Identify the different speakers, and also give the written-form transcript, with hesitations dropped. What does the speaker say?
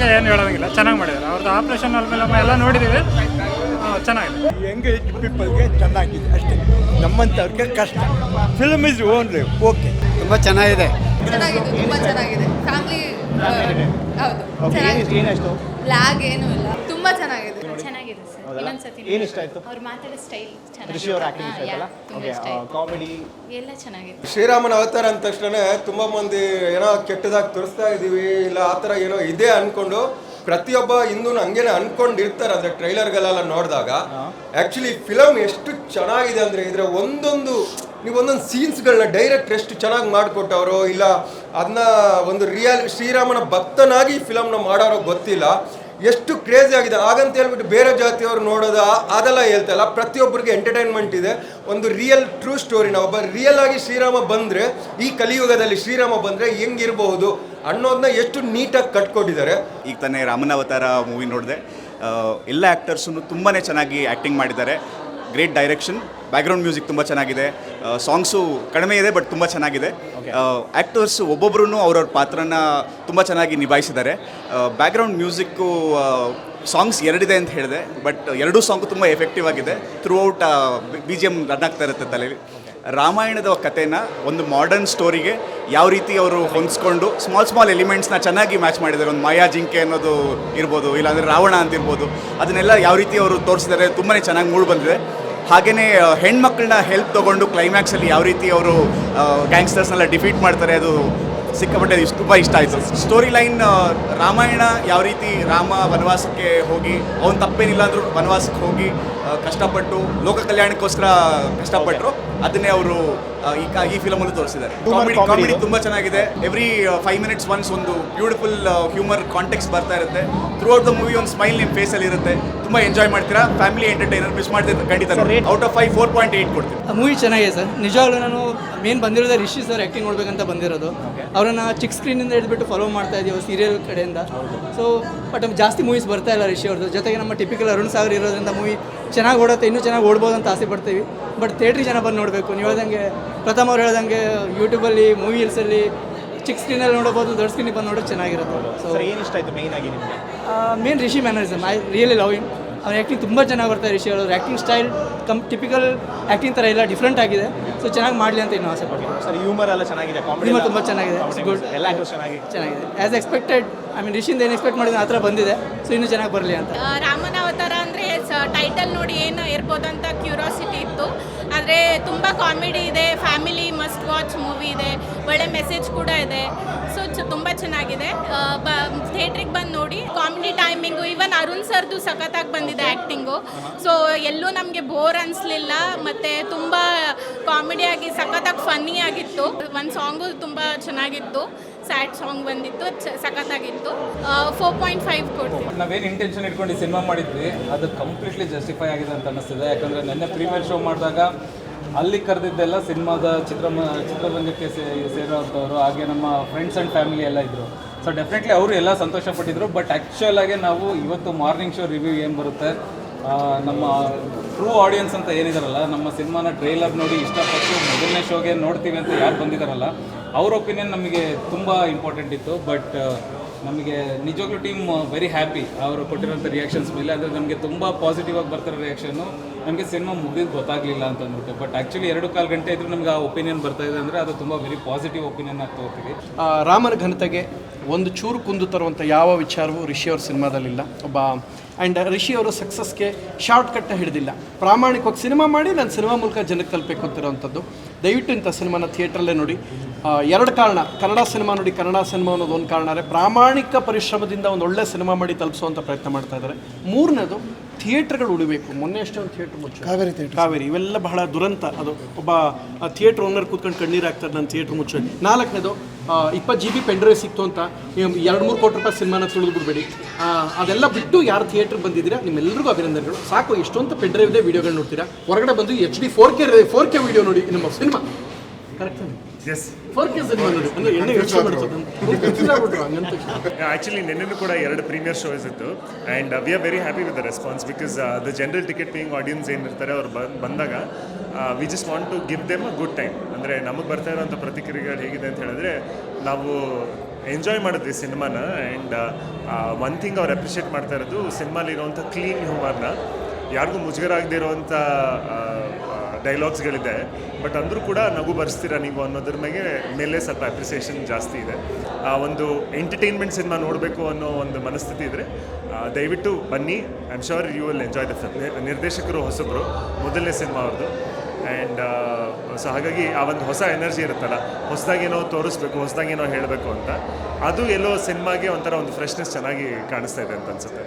Speaker 1: ಬಗ್ಗೆ ಏನು ಹೇಳೋಂಗಿಲ್ಲ, ಚೆನ್ನಾಗಿ ಮಾಡಿದ್ದಾರೆ. ಅವ್ರದ್ದು ಆಪ್ರೇಷನ್ ಮೇಲೆ ಎಲ್ಲ ನೋಡಿದ್ದೀವಿ, ಚೆನ್ನಾಗಿದೆ.
Speaker 2: ಯಂಗ್ ಏಜ್ ಪೀಪಲ್ಗೆ ಚೆನ್ನಾಗಿದೆ ಅಷ್ಟೇ, ನಮ್ಮಂಥವ್ರಿಗೆ ಕಷ್ಟ. Film is only okay.
Speaker 3: ತುಂಬ ಚೆನ್ನಾಗಿದೆ.
Speaker 4: ಚೆನ್ನಾಗಿದೆ, ತುಂಬ ಚೆನ್ನಾಗಿದೆ. ಫ್ಯಾಮಿಲಿ ಹೌದು, ಚೆನ್ನಾಗಿದೆ. ಲ್ಯಾಗ್ ಏನೂ ಇಲ್ಲ, ತುಂಬ ಚೆನ್ನಾಗಿದೆ.
Speaker 5: ಚೆನ್ನಾಗಿದೆ ಸರ್. ಇನ್ನೊಂದ್ಸತಿ
Speaker 6: ಏನು ಇಷ್ಟ ಆಯ್ತು?
Speaker 5: ಅವ್ರು ಮಾತಾಡೋ ಸ್ಟೈಲ್
Speaker 6: ಋಷಿ ಅವ್ರ ಆಕ್ಟಿಂಗ್ ಇಷ್ಟ ಆಯ್ತಲ್ಲ? ಓಕೆ, ಕಾಮಿಡಿ
Speaker 5: ಎಲ್ಲ ಚೆನ್ನಾಗಿದೆ.
Speaker 7: ಶ್ರೀರಾಮನ ಅವತಾರ ಅಂದ ತಕ್ಷಣ ತುಂಬ ಮಂದಿ ಏನೋ ಕೆಟ್ಟದಾಗಿ ತೋರಿಸ್ತಾ ಇದ್ದೀವಿ ಇಲ್ಲ ಆ ಥರ ಏನೋ ಇದೆ ಅಂದ್ಕೊಂಡು ಪ್ರತಿಯೊಬ್ಬ ಹಿಂದೂನು ಹಂಗೇನೆ ಅನ್ಕೊಂಡಿರ್ತಾರೆ. ಅಂದರೆ ಟ್ರೈಲರ್ಗಳೆಲ್ಲ ನೋಡಿದಾಗ ಆ್ಯಕ್ಚುಲಿ ಫಿಲಮ್ ಎಷ್ಟು ಚೆನ್ನಾಗಿದೆ ಅಂದರೆ ಇದರ ಒಂದೊಂದು ಸೀನ್ಸ್ಗಳನ್ನ ಡೈರೆಕ್ಟ್ ಎಷ್ಟು ಚೆನ್ನಾಗಿ ಮಾಡಿಕೊಟ್ಟವರು ಇಲ್ಲ ಅದನ್ನ ಒಂದು ಶ್ರೀರಾಮನ ಭಕ್ತನಾಗಿ ಫಿಲಮ್ನ ಮಾಡೋರೋ ಗೊತ್ತಿಲ್ಲ. ಎಷ್ಟು ಕ್ರೇಜಿ ಆಗಿದೆ ಹಾಗಂತ ಹೇಳ್ಬಿಟ್ಟು ಬೇರೆ ಜಾತಿಯವರು ನೋಡೋದು ಅದೆಲ್ಲ ಹೇಳ್ತಾಯಿಲ್ಲ. ಪ್ರತಿಯೊಬ್ಬರಿಗೆ ಎಂಟರ್ಟೈನ್ಮೆಂಟ್ ಇದೆ. ಒಂದು ಟ್ರೂ ಸ್ಟೋರಿನ ಒಬ್ಬ ರಿಯಲ್ ಆಗಿ ಶ್ರೀರಾಮ ಬಂದರೆ ಈ ಕಲಿಯುಗದಲ್ಲಿ ಶ್ರೀರಾಮ ಬಂದರೆ ಹೆಂಗಿರಬಹುದು ಅನ್ನೋದನ್ನ ಎಷ್ಟು ನೀಟಾಗಿ ಕಟ್ಕೊಟ್ಟಿದ್ದಾರೆ.
Speaker 8: ಈಗ ತಾನೇ ರಾಮನ ಅವತಾರ ಮೂವಿ ನೋಡಿದೆ. ಎಲ್ಲ ಆ್ಯಕ್ಟರ್ಸೂ ತುಂಬಾ ಚೆನ್ನಾಗಿ ಆ್ಯಕ್ಟಿಂಗ್ ಮಾಡಿದ್ದಾರೆ. ಗ್ರೇಟ್ ಡೈರೆಕ್ಷನ್, ಬ್ಯಾಕ್ಗ್ರೌಂಡ್ ಮ್ಯೂಸಿಕ್ ತುಂಬ ಚೆನ್ನಾಗಿದೆ. ಸಾಂಗ್ಸು ಕಡಿಮೆ ಇದೆ ಬಟ್ ತುಂಬ ಚೆನ್ನಾಗಿದೆ. ಆ್ಯಕ್ಟರ್ಸ್ ಒಬ್ಬೊಬ್ಬರೂ ಅವ್ರವ್ರ ಪಾತ್ರನ ತುಂಬ ಚೆನ್ನಾಗಿ ನಿಭಾಯಿಸಿದ್ದಾರೆ. ಬ್ಯಾಕ್ಗ್ರೌಂಡ್ ಮ್ಯೂಸಿಕ್ಕು ಸಾಂಗ್ಸ್ ಎರಡಿದೆ ಅಂತ ಹೇಳಿದೆ, ಬಟ್ ಎರಡೂ ಸಾಂಗು ತುಂಬ ಎಫೆಕ್ಟಿವ್ ಆಗಿದೆ. ಥ್ರೂ ಔಟ್ BGM ರನ್ ಆಗ್ತಾ ಇರುತ್ತೆ ತಲೆಯಲ್ಲಿ. ರಾಮಾಯಣದ ಕಥೆನ ಒಂದು ಮಾಡರ್ನ್ ಸ್ಟೋರಿಗೆ ಯಾವ ರೀತಿ ಅವರು ಹೊಂದಿಸ್ಕೊಂಡು ಸ್ಮಾಲ್ ಎಲಿಮೆಂಟ್ಸ್ನ ಚೆನ್ನಾಗಿ ಮ್ಯಾಚ್ ಮಾಡಿದ್ದಾರೆ. ಒಂದು ಮಾಯಾ ಜಿಂಕೆ ಅನ್ನೋದು ಇರ್ಬೋದು, ಇಲ್ಲಾಂದರೆ ರಾವಣ ಅಂತಿರ್ಬೋದು, ಅದನ್ನೆಲ್ಲ ಯಾವ ರೀತಿ ಅವರು ತೋರಿಸಿದ್ದಾರೆ, ತುಂಬಾ ಚೆನ್ನಾಗಿ ಮೂಡಿ ಬಂದಿದೆ. ಹಾಗೆಯೇ ಹೆಣ್ಮಕ್ಳನ್ನ ಹೆಲ್ಪ್ ತೊಗೊಂಡು ಕ್ಲೈಮ್ಯಾಕ್ಸಲ್ಲಿ ಯಾವ ರೀತಿ ಅವರು ಗ್ಯಾಂಗ್ಸ್ಟರ್ಸ್ನೆಲ್ಲ ಡಿಫೀಟ್ ಮಾಡ್ತಾರೆ, ಅದು ಸಿಕ್ಕಾಪಟ್ಟೆ ತುಂಬ ಇಷ್ಟ ಆಯಿತು. ಸ್ಟೋರಿ ಲೈನ್ ರಾಮಾಯಣ ಯಾವ ರೀತಿ ರಾಮ ವನವಾಸಕ್ಕೆ ಹೋಗಿ ಅವನು ತಪ್ಪೇನಿಲ್ಲ ಅಂದರೂ ವನವಾಸಕ್ಕೆ ಹೋಗಿ ಕಷ್ಟಪಟ್ಟು ಲೋಕ ಕಲ್ಯಾಣಕ್ಕೋಸ್ಕರ ಕಷ್ಟಪಟ್ಟರು, ಅದನ್ನೇ ಅವರು ಈ ಫಿಲಮಲ್ಲೂ ತೋರಿಸಿದ್ದಾರೆ. ಕಾಮಿಡಿ ತುಂಬ ಚೆನ್ನಾಗಿದೆ. ಎವ್ರಿ 5 minutes ಒನ್ಸ್ ಒಂದು ಬ್ಯೂಟಿಫುಲ್ ಹ್ಯೂಮರ್ ಕಾಂಟೆಕ್ಸ್ಟ್ ಬರ್ತಾ ಇರುತ್ತೆ. ಥ್ರೂ ಔಟ್ ದ ಮೂವಿ ಒಂದು ಸ್ಮೈಲ್ ನಿಮ್ಮ ಫೇಸಲ್ಲಿ ಇರುತ್ತೆ. ತುಂಬ ಎಂಜಾಯ್ ಮಾಡ್ತೀರಾ. ಫ್ಯಾಮಿಲಿ ಎಂಟರ್ಟೈನರ್ ಮಿಸ್ ಮಾಡಿದ್ರೆ ಖಂಡಿತ ಔಟ್ ಆಫ್ 5 4.8 ಕೊಡ್ತೀನಿ.
Speaker 9: ಮೂವಿ ಚೆನ್ನಾಗಿದೆ ಸರ್. ನಿಜವಾಗ್ಲೂ ನಾನು ಮೇನ್ ಬಂದಿರೋದೇ ರಿಷಿ ಸರ್ ಆ್ಯಕ್ಟಿಂಗ್ ನೋಡ್ಬೇಕಂತ ಬಂದಿರೋದು. ಅವರನ್ನು ಚಿಕ್ಕ ಸ್ಕ್ರೀನಿಂದ ಹಿಡಿದ್ಬಿಟ್ಟು ಫಾಲೋ ಮಾಡ್ತಾ ಇದ್ದೀವಿ ಸೀರಿಯಲ್ ಕಡೆಯಿಂದ. ಸೊ ಬಟ್ ಜಾಸ್ತಿ ಮೂವೀಸ್ ಬರ್ತಾ ಇಲ್ಲ ರಿಷಿ ಅವ್ರದ್ದು. ಜೊತೆಗೆ ನಮ್ಮ ಟಿಪಿಕಲ್ ಅರುಣ್ ಸಾಗರ್ ಇರೋದ್ರಿಂದ ಮೂವಿ ಚೆನ್ನಾಗಿ ಓಡುತ್ತೆ, ಇನ್ನೂ ಚೆನ್ನಾಗಿ ಓಡ್ಬೋದು ಅಂತ ಆಸೆ ಪಡ್ತೀವಿ. ಬಟ್ ಥಿಯೇಟ್ರಿಗೆ ಜನ ಬಂದು ನೋಡಬೇಕು. ನೀವು ಹೇಳ್ದಂಗೆ ಪ್ರಥಮ ಅವ್ರು ಹೇಳ್ದಂಗೆ ಯೂಟ್ಯೂಬಲ್ಲಿ ಮೂವಿ ಹಿಲ್ಸಲ್ಲಿ ಚಿಕ್ಕ ಸ್ಕ್ರೀನಲ್ಲಿ ನೋಡಬಹುದು, ದೊಡ್ಡ ಸ್ಕ್ರೀನಿಗೆ ಬಂದು ನೋಡೋಕೆ ಚೆನ್ನಾಗಿರುತ್ತೆ. ಸೊ
Speaker 6: ಏನು ಇಷ್ಟ ಆಯಿತು ಮೇಯ್ನ್ ಆಗಿ ನಿಮಗೆ?
Speaker 9: Main Rishi mannerism, I really love him. ಅವ್ರ ಆ್ಯಕ್ಟಿಂಗ್ ತುಂಬ ಚೆನ್ನಾಗಿ ಬರ್ತಾರೆ. ರಿಷಿ ಅವರು ಆ್ಯಕ್ಟಿಂಗ್ ಸ್ಟೈಲ್ ಟಿಪಿಕಲ್ ಆ್ಯಕ್ಟಿಂಗ್ ಥರ ಇಲ್ಲ, ಡಿಫ್ರೆಂಟ್ ಆಗಿದೆ. ಸೊ ಚೆನ್ನಾಗಿ ಮಾಡಲಿ ಅಂತ ಇನ್ನೂ ಆಸೆ ಪಡ್ತೀನಿ.
Speaker 6: ಸರ್ ಹ್ಯೂಮರ್ ಎಲ್ಲ ಚೆನ್ನಾಗಿದೆ, ಕಾಮಿಡಿ
Speaker 9: ಹ್ಯೂಮರ್ ತುಂಬ ಚೆನ್ನಾಗಿದೆ, ಗುಡ್,
Speaker 6: ಎಲ್ಲ ಆ್ಯಕ್ಟರ್ಸ್
Speaker 9: ಚೆನ್ನಾಗಿದೆ. ಆ್ಯಸ್ ಎಕ್ಸ್ಪೆಕ್ಟೆಡ್, ರಿಷಿಯಿಂದ ಏನು ಎಕ್ಸ್ಪೆಕ್ಟ್ ಮಾಡಿದ್ರೆ ಆ ಥರ ಬಂದಿದೆ. ಸೊ ಇನ್ನೂ ಚೆನ್ನಾಗಿ ಬರಲಿ ಅಂತ.
Speaker 5: ರಾಮನ ಅವತಾರ ಅಂದರೆ ಟೈಟಲ್ ನೋಡಿ ಏನು ಇರ್ಬೋದು ಅಂತ ಕ್ಯೂರಿಯಾಸಿಟಿ ಇತ್ತು. ಆದರೆ ತುಂಬ ಕಾಮಿಡಿ ಇದೆ, ಫ್ಯಾಮಿಲಿ ಮಸ್ಟ್ ವಾಚ್ ಮೂವಿ ಇದೆ, ಒಳ್ಳೆ ಮೆಸೇಜ್ ಕೂಡ ಇದೆ. ಸೊ ತುಂಬ ಚೆನ್ನಾಗಿದೆ. ಥಿಯೇಟ್ರಿಗೆ ಬಂದು ನೋಡಿ. ಕಾಮಿಡಿ ಟೈಮಿಂಗು ಈವನ್ ಅರುಣ್ ಸರ್ದು ಸಖತ್ತಾಗಿ ಬಂದಿದೆ ಆ್ಯಕ್ಟಿಂಗು. ಸೊ ಎಲ್ಲೂ ನಮಗೆ ಬೋರ್ ಅನಿಸ್ಲಿಲ್ಲ. ಮತ್ತು ತುಂಬ ಕಾಮಿಡಿಯಾಗಿ ಸಖತ್ತಾಗಿ ಫನ್ನಿ ಆಗಿತ್ತು. ಒಂದು ಸಾಂಗು ತುಂಬ ಚೆನ್ನಾಗಿತ್ತು, ಸ್ಯಾಡ್ ಸಾಂಗ್ ಬಂದಿತ್ತು, ಸಖತ್ತಾಗಿತ್ತು. 4.5 ಕೊಡ್ತೀವಿ.
Speaker 1: ನಾವೇನು ಇಂಟೆನ್ಷನ್ ಇಟ್ಕೊಂಡು ಸಿನಿಮಾ ಮಾಡಿದ್ವಿ ಅದು ಕಂಪ್ಲೀಟ್ಲಿ ಜಸ್ಟಿಫೈ ಆಗಿದೆ ಅಂತ ಅನ್ನಿಸ್ತಿದೆ. ಯಾಕಂದರೆ ನೆನ್ನೆ ಪ್ರೀಮಿಯರ್ ಶೋ ಮಾಡಿದಾಗ ಅಲ್ಲಿ ಕರೆದಿದ್ದೆಲ್ಲ ಸಿನಿಮಾದ ಚಿತ್ರರಂಗಕ್ಕೆ ಸೇರೋವಂಥವ್ರು, ಹಾಗೆ ನಮ್ಮ ಫ್ರೆಂಡ್ಸ್ ಆ್ಯಂಡ್ ಫ್ಯಾಮಿಲಿ ಎಲ್ಲ ಇದ್ದರು. ಸೊ ಡೆಫಿನೆಟ್ಲಿ ಅವರು ಎಲ್ಲ ಸಂತೋಷಪಟ್ಟಿದ್ರು. ಬಟ್ ಆ್ಯಕ್ಚುಲಾಗಿ ನಾವು ಇವತ್ತು ಮಾರ್ನಿಂಗ್ ಶೋ ರಿವ್ಯೂ ಏನು ಬರುತ್ತೆ, ನಮ್ಮ ಟ್ರೂ ಆಡಿಯನ್ಸ್ ಅಂತ ಏನಿದಾರಲ್ಲ, ನಮ್ಮ ಸಿನಿಮಾನ ಟ್ರೈಲರ್ ನೋಡಿ ಇಷ್ಟಪಟ್ಟು ಮೊದಲನೇ ಶೋಗೆ ನೋಡ್ತೀವಿ ಅಂತ ಯಾರು ಬಂದಿದ್ದಾರಲ್ಲ, ಅವ್ರ ಒಪಿನಿಯನ್ ನಮಗೆ ತುಂಬ ಇಂಪಾರ್ಟೆಂಟ್ ಇತ್ತು. ಬಟ್ ನಮಗೆ ನಿಜವಾಗ್ಲೂ ಟೀಮ್ ವೆರಿ ಹ್ಯಾಪಿ ಅವರು ಕೊಟ್ಟಿರೋಂಥ ರಿಯಾಕ್ಷನ್ಸ್ ಮೇಲೆ. ಅಂದರೆ ನಮಗೆ ತುಂಬ ಪಾಸಿಟಿವ್ ಆಗಿ ಬರ್ತಿರೋ ರಿಯಾಕ್ಷನ್ನು. ನಮಗೆ ಸಿನಿಮಾ ಮುಗಿದು ಗೊತ್ತಾಗಲಿಲ್ಲ ಅಂತ ಅಂದ್ಬಿಟ್ಟು. ಬಟ್ ಆ್ಯಕ್ಚುಲಿ 2.25 ಗಂಟೆ ಇದ್ರೂ ನಮ್ಗೆ ಆ ಒಪಿನಿಯನ್ ಬರ್ತಾ ಇದೆ ಅಂದರೆ ಅದು ತುಂಬ ವೆರಿ ಪಾಸಿಟಿವ್ ಒಪಿನಿಯನ್ ಆಗಿ ತಗೋತೀವಿ.
Speaker 10: ರಾಮನ ಘನತೆಗೆ ಒಂದು ಚೂರು ಕುಂದು ತರುವಂಥ ಯಾವ ವಿಚಾರವೂ ರಿಷಿ ಅವ್ರ ಸಿನಿಮಾದಲ್ಲಿಲ್ಲ. ಒಬ್ಬ ಆ್ಯಂಡ್ ರಿಷಿ ಅವರು ಸಕ್ಸಸ್ಗೆ ಶಾರ್ಟ್ಕಟ್ನ ಹಿಡಿದಿಲ್ಲ. ಪ್ರಾಮಾಣಿಕವಾಗಿ ಸಿನಿಮಾ ಮಾಡಿ ನಾನು ಸಿನಿಮಾ ಮೂಲಕ ಜನಕ್ಕೆ ತಲುಪಬೇಕು ಅಂತಿರೋವಂಥದ್ದು. ದಯವಿಟ್ಟು ಇಂಥ ಸಿನಿಮಾನ ಥಿಯೇಟ್ರಲ್ಲೇ ನೋಡಿ. 2 ಕಾರಣ, ಕನ್ನಡ ಸಿನಿಮಾ ನೋಡಿ, ಕನ್ನಡ ಸಿನಿಮಾ ಅನ್ನೋದು ಒಂದು ಕಾರಣ. ಅಂದರೆ ಪ್ರಾಮಾಣಿಕ ಪರಿಶ್ರಮದಿಂದ ಒಂದು ಒಳ್ಳೆ ಸಿನಿಮಾ ಮಾಡಿ ತಲುಪಿಸುವಂಥ ಪ್ರಯತ್ನ ಮಾಡ್ತಾ ಇದ್ದಾರೆ. 3ನೇದು ಥಿಯೇಟ್ರ್ಗಳು ಉಳಿಬೇಕು. ಮೊನ್ನೆ ಅಷ್ಟೇ ಒಂದು ಥಿಯೇಟ್ರ್ ಮುಚ್ಚು, ಕಾವೇರಿ, ಇವೆಲ್ಲ ಬಹಳ ದುರಂತ. ಅದು ಒಬ್ಬ ಥಿಯೇಟ್ರ್ ಓನರ್ ಕೂತ್ಕೊಂಡು ಕಣ್ಣೀರು ಆಗ್ತಾರೆ ನನ್ನ ಥಿಯೇಟ್ರ್ ಮುಚ್ಚು. 4ನೇದು 20 GB ಪೆಂಡ್ರೈವ್ ಸಿಕ್ತು ಅಂತ 2-3 ಕೋಟಿ ರೂಪಾಯಿ ಸಿನಿಮಾನ ತುಳಿದ್ಬಿಡ್ಬೇಡಿ. ಅದೆಲ್ಲ ಬಿಟ್ಟು ಯಾರು ಥಿಯೇಟ್ರಿಗೆ ಬಂದಿದ್ದೀರಾ ನಿಮ್ಮೆಲ್ಲರಿಗೂ ಅಭಿನಂದನೆಗಳು. ಸಾಕು, ಎಷ್ಟೊಂತ ಪೆಂಡ್ರೈವ್ದೇ ವೀಡಿಯೋಗಳು ನೋಡ್ತೀರಾ. ಹೊರಗಡೆ ಬಂದು HD 4K ವೀಡಿಯೋ ನೋಡಿ ನಿಮ್ಮ cinema. Correct? S, 4K cinema ನೋಡಿ. ಅಂದರೆ ಎಣ್ಣೆ ಯೋಚನೆ ಮಾಡ್ಸೋದು
Speaker 11: ಆ್ಯಕ್ಚುಲಿ ನಿನ್ನೆನೂ ಕೂಡ 2 ಪ್ರೀಮಿಯರ್ ಶೋಸ್ ಇತ್ತು. And we are very happy with the response because the general ticket paying audience ಏನಿರ್ತಾರೆ ಅವ್ರು ಬಂದಾಗ we just want to give them a good time. ಅಂದರೆ ನಮಗೆ ಬರ್ತಾ ಇರೋಂಥ ಪ್ರತಿಕ್ರಿಯೆಗಳು ಹೇಗಿದೆ ಅಂತ ಹೇಳಿದ್ರೆ, ನಾವು ಎಂಜಾಯ್ ಮಾಡಿದ್ವಿ ಸಿನಿಮಾನ. ಆ್ಯಂಡ್ ಒನ್ ಥಿಂಗ್ ಅವ್ರು ಅಪ್ರಿಷಿಯೇಟ್ ಮಾಡ್ತಾ ಇರೋದು ಸಿನಿಮಾಲಿರೋವಂಥ ಕ್ಲೀನ್ ಹ್ಯೂಮರ್ನ, ಯಾರಿಗೂ ಮುಜುಗರ ಆಗದೆ ಇರೋವಂಥ ಡೈಲಾಗ್ಸ್ಗಳಿದೆ, ಬಟ್ ಅಂದರೂ ಕೂಡ ನಗು ಬರ್ಸ್ತೀರಾ ನೀವು ಅನ್ನೋದ್ರ ಮೇಲೆ ಸ್ವಲ್ಪ ಅಪ್ರಿಸಿಯೇಷನ್ ಜಾಸ್ತಿ ಇದೆ. ಒಂದು ಎಂಟರ್ಟೈನ್ಮೆಂಟ್ ಸಿನಿಮಾ ನೋಡಬೇಕು ಅನ್ನೋ ಒಂದು ಮನಸ್ಥಿತಿ ಇದ್ದರೆ ದಯವಿಟ್ಟು ಬನ್ನಿ. I am sure you will enjoy the film. ನಿರ್ದೇಶಕರು ಹೊಸಬ್ರು, ಮೊದಲನೇ ಸಿನಿಮಾ ಅವ್ರದ್ದು. ಆ್ಯಂಡ್ ಸೊ ಹಾಗಾಗಿ ಆ ಒಂದು ಹೊಸ ಎನರ್ಜಿ ಇರುತ್ತಲ್ಲ, ಹೊಸದಾಗೇನೋ ತೋರಿಸ್ಬೇಕು, ಹೊಸದಾಗೇನೋ ಹೇಳಬೇಕು ಅಂತ, ಅದು ಎಲ್ಲೋ ಸಿನಿಮಾಗೆ ಒಂಥರ ಒಂದು ಫ್ರೆಶ್ನೆಸ್ ಚೆನ್ನಾಗಿ ಕಾಣಿಸ್ತಾ ಇದೆ ಅಂತ ಅನ್ಸುತ್ತೆ.